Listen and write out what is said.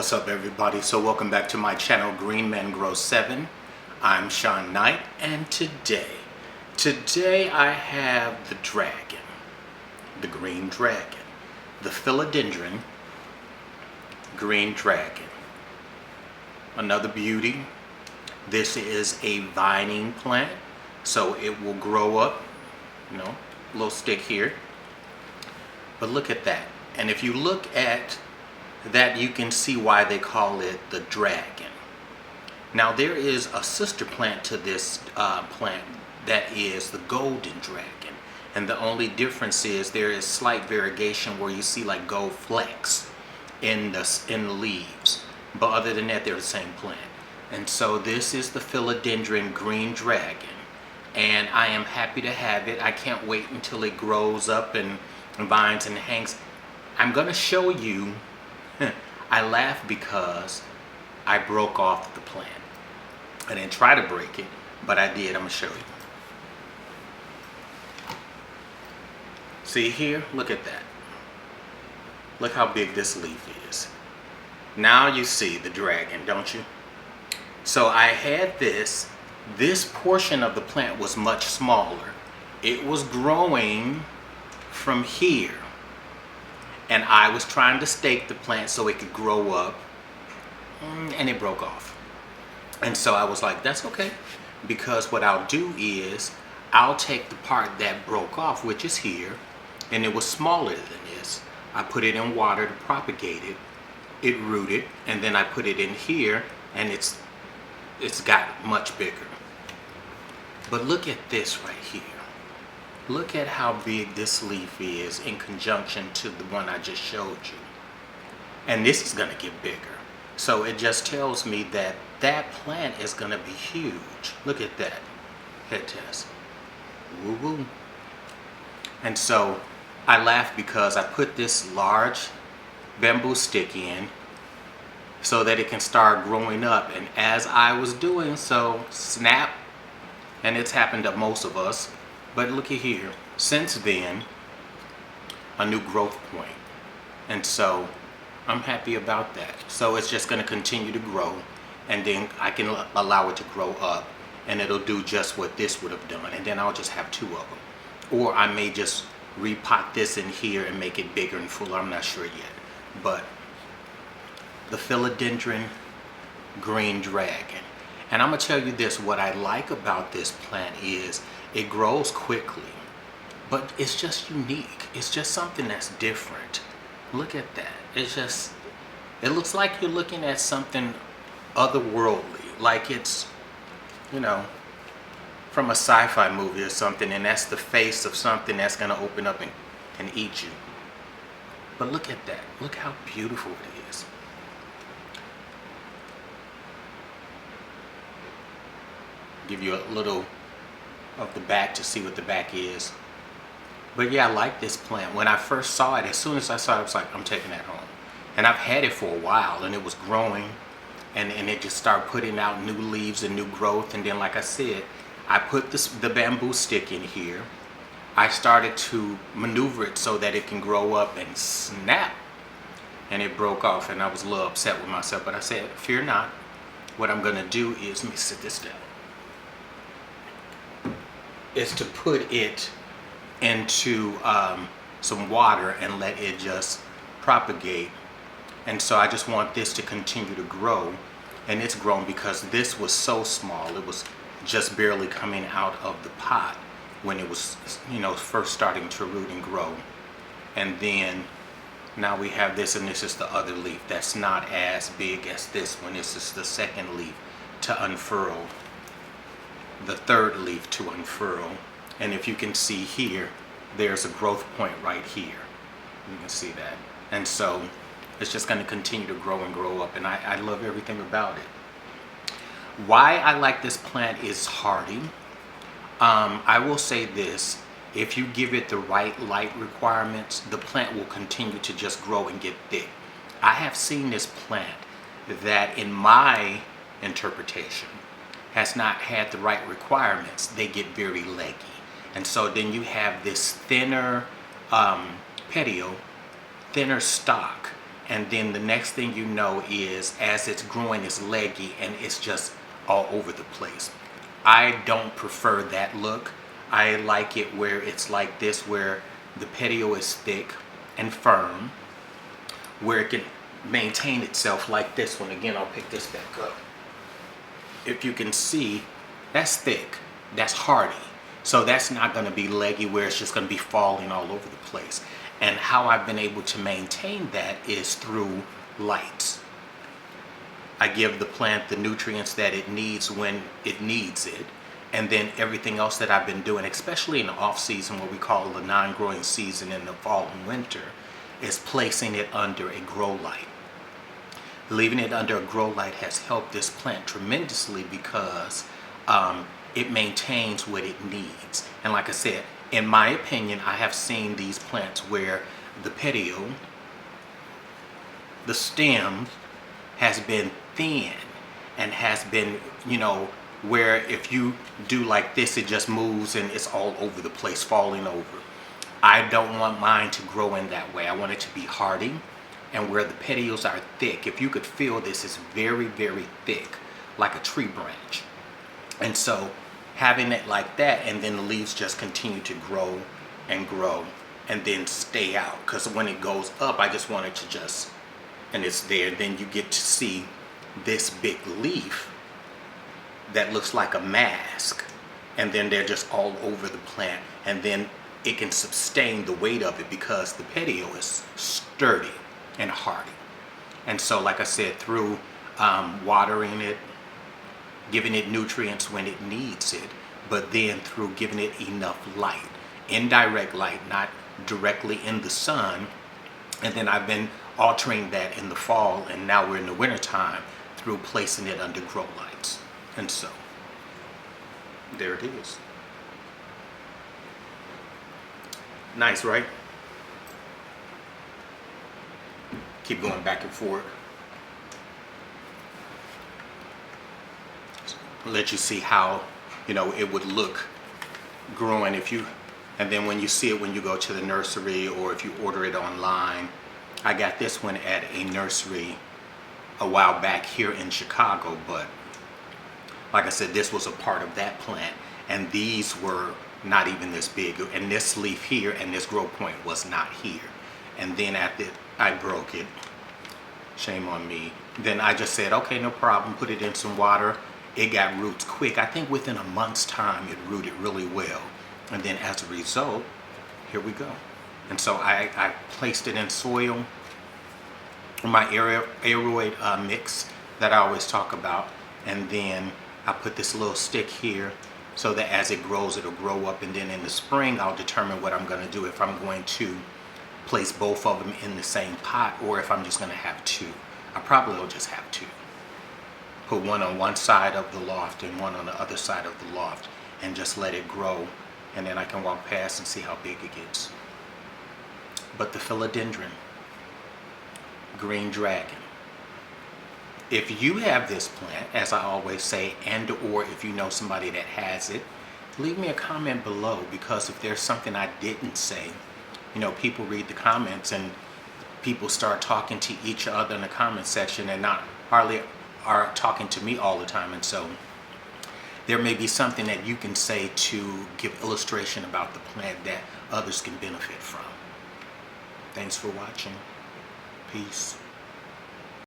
What's up, everybody? So welcome back to my channel, Green Men Grow 7. I'm Sean Knight, and today I have the dragon, the green dragon, the Philodendron green dragon. Another beauty. This is a vining plant, so it will grow up, little stick here. But look at that. And if you look at that, you can see why they call it the dragon. Now there is a sister plant to this plant that is the golden dragon, and the only difference is there is slight variegation where you see like gold flecks in the leaves, but other than that they're the same plant. And so this is the Philodendron green dragon, and I am happy to have it. I can't wait until it grows up and vines and hangs. I'm gonna show you. I laugh because I broke off the plant. I didn't try to break it, but I did. I'm gonna show you. See here? Look at that. Look how big this leaf is. Now you see the dragon, don't you? So I had this portion of the plant was much smaller. It was growing from here, and I was trying to stake the plant so it could grow up, and it broke off. And so I was like, that's okay, because what I'll do is I'll take the part that broke off, which is here, and it was smaller than this. I put it in water to propagate it. It rooted, and then I put it in here, and it's got much bigger. But look at this right here. Look at how big this leaf is in conjunction to the one I just showed you. And this is gonna get bigger. So it just tells me that that plant is gonna be huge. Look at that head test. Woo woo. And so I laugh because I put this large bamboo stick in so that it can start growing up. And as I was doing so, snap, and it's happened to most of us. But look at here, since then, a new growth point. And so I'm happy about that. So it's just gonna continue to grow, and then I can allow it to grow up, and it'll do just what this would have done. And then I'll just have two of them. Or I may just repot this in here and make it bigger and fuller, I'm not sure yet. But the Philodendron green dragon. And I'm gonna tell you this, what I like about this plant is it grows quickly, but it's just unique. It's just something that's different. Look at that. It looks like you're looking at something otherworldly, like it's, from a sci-fi movie or something, and that's the face of something that's gonna open up and eat you. But look at that. Look how beautiful it is. Give you a little of the back to see what the back is. But yeah, I like this plant. When I first saw it, as soon as I saw it, I was like, I'm taking that home. And I've had it for a while, and it was growing, and it just started putting out new leaves and new growth. And then, like I said, I put the bamboo stick in here. I started to maneuver it so that it can grow up, and snap, and it broke off. And I was a little upset with myself, but I said, fear not. What I'm gonna do is, let me sit this down, is to put it into some water and let it just propagate. And so I just want this to continue to grow, and it's grown because this was so small. It was just barely coming out of the pot when it was first starting to root and grow. And then now we have this, and this is the other leaf that's not as big as this one. This is the second leaf to unfurl, the third leaf to unfurl. And if you can see here, there's a growth point right here. You can see that. And so it's just going to continue to grow and grow up, and I love everything about it. Why I like this plant is hardy. I will say this, if you give it the right light requirements, the plant will continue to just grow and get thick. I have seen this plant that, in my interpretation, has not had the right requirements. They get very leggy. And so then you have this thinner petiole, thinner stalk, And then the next thing you know is, as it's growing, it's leggy and it's just all over the place. I don't prefer that look. I like it where it's like this, where the petiole is thick and firm, where it can maintain itself like this one. Again, I'll pick this back up. If you can see, that's thick, that's hardy. So that's not going to be leggy where it's just going to be falling all over the place. And how I've been able to maintain that is through light. I give the plant the nutrients that it needs when it needs it. And then everything else that I've been doing, especially in the off season, what we call the non-growing season in the fall and winter, is placing it under a grow light. Leaving it under a grow light has helped this plant tremendously because it maintains what it needs. And like I said, in my opinion, I have seen these plants where the petiole, the stem, has been thin and has been, where if you do like this, it just moves and it's all over the place, falling over. I don't want mine to grow in that way. I want it to be hardy, and where the petioles are thick. If you could feel this, is very, very thick, like a tree branch. And so having it like that, and then the leaves just continue to grow and then stay out. Because when it goes up, I just want it to just, and it's there. Then you get to see this big leaf that looks like a mask, and then they're just all over the plant, and then it can sustain the weight of it because the petiole is sturdy and hardy. And so, like I said, through watering it, giving it nutrients when it needs it, but then through giving it enough light, indirect light, not directly in the sun. And then I've been altering that in the fall, and now we're in the winter time, through placing it under grow lights. And so there it is. Nice, right? Keep going back and forth. Let you see how, it would look growing and then when you see it when you go to the nursery, or if you order it online. I got this one at a nursery a while back here in Chicago, but like I said, this was a part of that plant, and these were not even this big, and this leaf here and this grow point was not here. And then after I broke it, shame on me, then I just said, okay, no problem, put it in some water. It got roots quick. I think within a month's time it rooted really well, and then as a result, here we go. And so I placed it in soil, my aeroid mix that I always talk about, and then I put this little stick here so that as it grows, it'll grow up, and then in the spring I'll determine what I'm going to do, if I'm going to place both of them in the same pot or if I'm just going to have two. I probably will just have two. Put one on one side of the loft and one on the other side of the loft, and just let it grow, and then I can walk past and see how big it gets. But the Philodendron, green dragon, if you have this plant, as I always say, and or if you know somebody that has it, leave me a comment below, because if there's something I didn't say, people read the comments and people start talking to each other in the comment section and not hardly are talking to me all the time. And so there may be something that you can say to give illustration about the plant that others can benefit from. Thanks for watching. Peace.